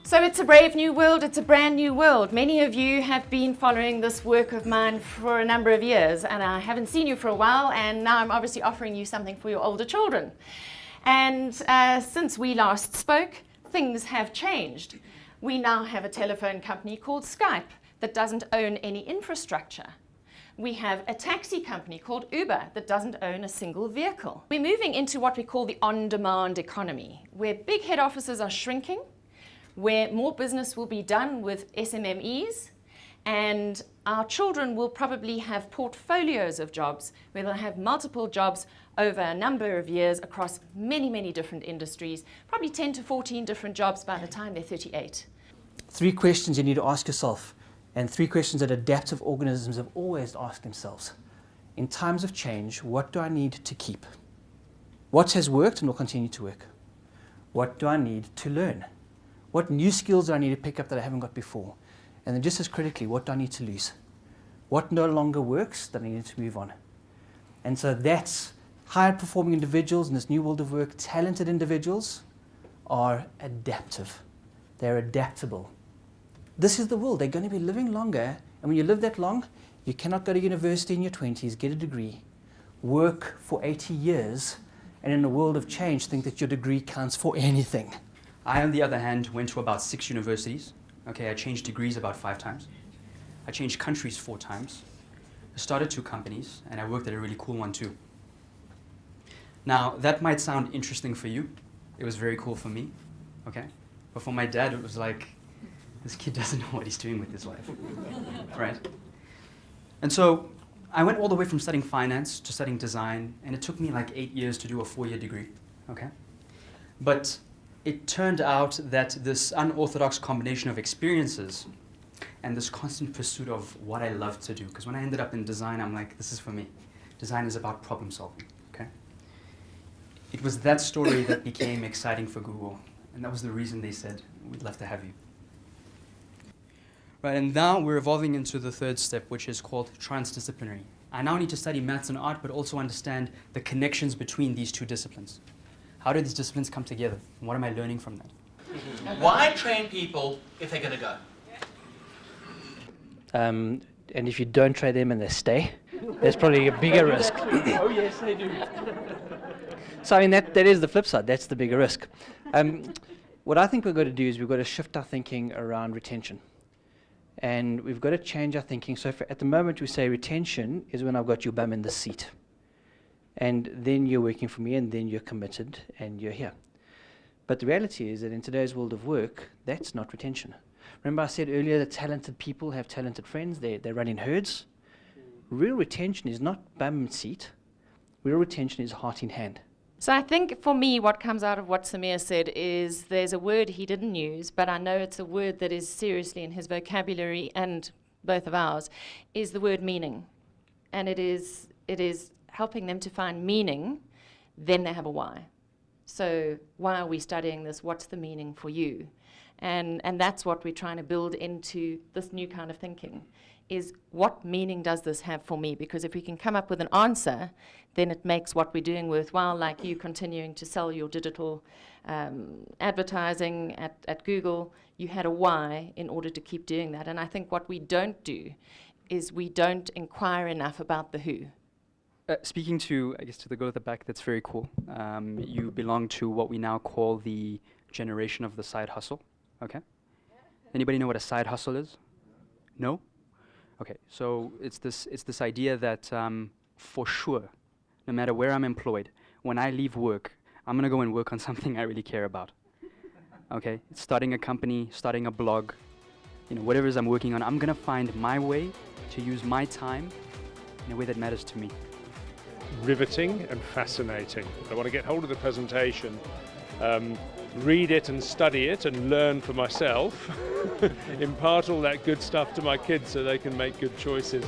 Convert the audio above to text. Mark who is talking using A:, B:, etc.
A: So it's a brave new world, it's a brand new world. Many of you have been following this work of mine for a number of years, and I haven't seen you for a while, and now I'm obviously offering you something for your older children. And since we last spoke, things have changed. We now have a telephone company called Skype that doesn't own any infrastructure. We have a taxi company called Uber that doesn't own a single vehicle. We're moving into what we call the on-demand economy, where big head offices are shrinking, where more business will be done with SMMEs, and our children will probably have portfolios of jobs where they'll have multiple jobs over a number of years across many, many different industries, probably 10 to 14 different jobs by the time they're 38.
B: 3 questions you need to ask yourself, and 3 questions that adaptive organisms have always asked themselves. In times of change, what do I need to keep? What has worked and will continue to work? What do I need to learn? What new skills do I need to pick up that I haven't got before? And then just as critically, what do I need to lose? What no longer works that I need to move on? And so that's higher performing individuals in this new world of work, talented individuals are adaptive. They're adaptable. This is the world. They're going to be living longer. And when you live that long, you cannot go to university in your 20s, get a degree, work for 80 years, and in a world of change, think that your degree counts for anything.
C: I, on the other hand, went to about 6 universities. Okay, I changed degrees about 5 times. I changed countries 4 times. I started 2 companies, and I worked at a really cool one too. Now, that might sound interesting for you. It was very cool for me, okay? But for my dad, it was like, this kid doesn't know what he's doing with his life, right? And so I went all the way from studying finance to studying design, and it took me like 8 years to do a 4-year degree, okay? But it turned out that this unorthodox combination of experiences and this constant pursuit of what I love to do, because when I ended up in design, I'm like, this is for me. Design is about problem solving, okay? It was that story that became exciting for Google, and that was the reason they said, we'd love to have you. Right, and now we're evolving into the 3rd step, which is called transdisciplinary. I now need to study maths and art, but also understand the connections between these 2 disciplines. How do these disciplines come together? And what am I learning from that?
D: Why train people if they're going to go?
B: And if you don't train them and they stay, there's probably a bigger risk.
D: Oh yes, they do.
B: So I mean, that is the flip side. That's the bigger risk. What I think we've got to do is we've got to shift our thinking around retention. And we've got to change our thinking. So at the moment we say retention is when I've got your bum in the seat. And then you're working for me, and then you're committed, and you're here. But the reality is that in today's world of work, that's not retention. Remember I said earlier that talented people have talented friends, they run in herds? Real retention is not bum in seat. Real retention is heart in hand.
A: So I think for me what comes out of what Samir said is there's a word he didn't use, but I know it's a word that is seriously in his vocabulary and both of ours, is the word meaning. And it is helping them to find meaning, then they have a why. So why are we studying this? What's the meaning for you? And that's what we're trying to build into this new kind of thinking, is what meaning does this have for me? Because if we can come up with an answer, then it makes what we're doing worthwhile, like you continuing to sell your digital advertising at Google. You had a why in order to keep doing that. And I think what we don't do is we don't inquire enough about the who.
C: Speaking to, I guess, to the girl at the back, that's very cool. You belong to what we now call the generation of the side hustle, okay? Anybody know what a side hustle is? No? Okay, so it's this idea that for sure, no matter where I'm employed, when I leave work, I'm gonna go and work on something I really care about, okay? Starting a company, starting a blog, whatever it is I'm working on, I'm gonna find my way to use my time in a way that matters to me.
E: Riveting and fascinating. I want to get hold of the presentation, read it and study it and learn for myself, impart all that good stuff to my kids so they can make good choices.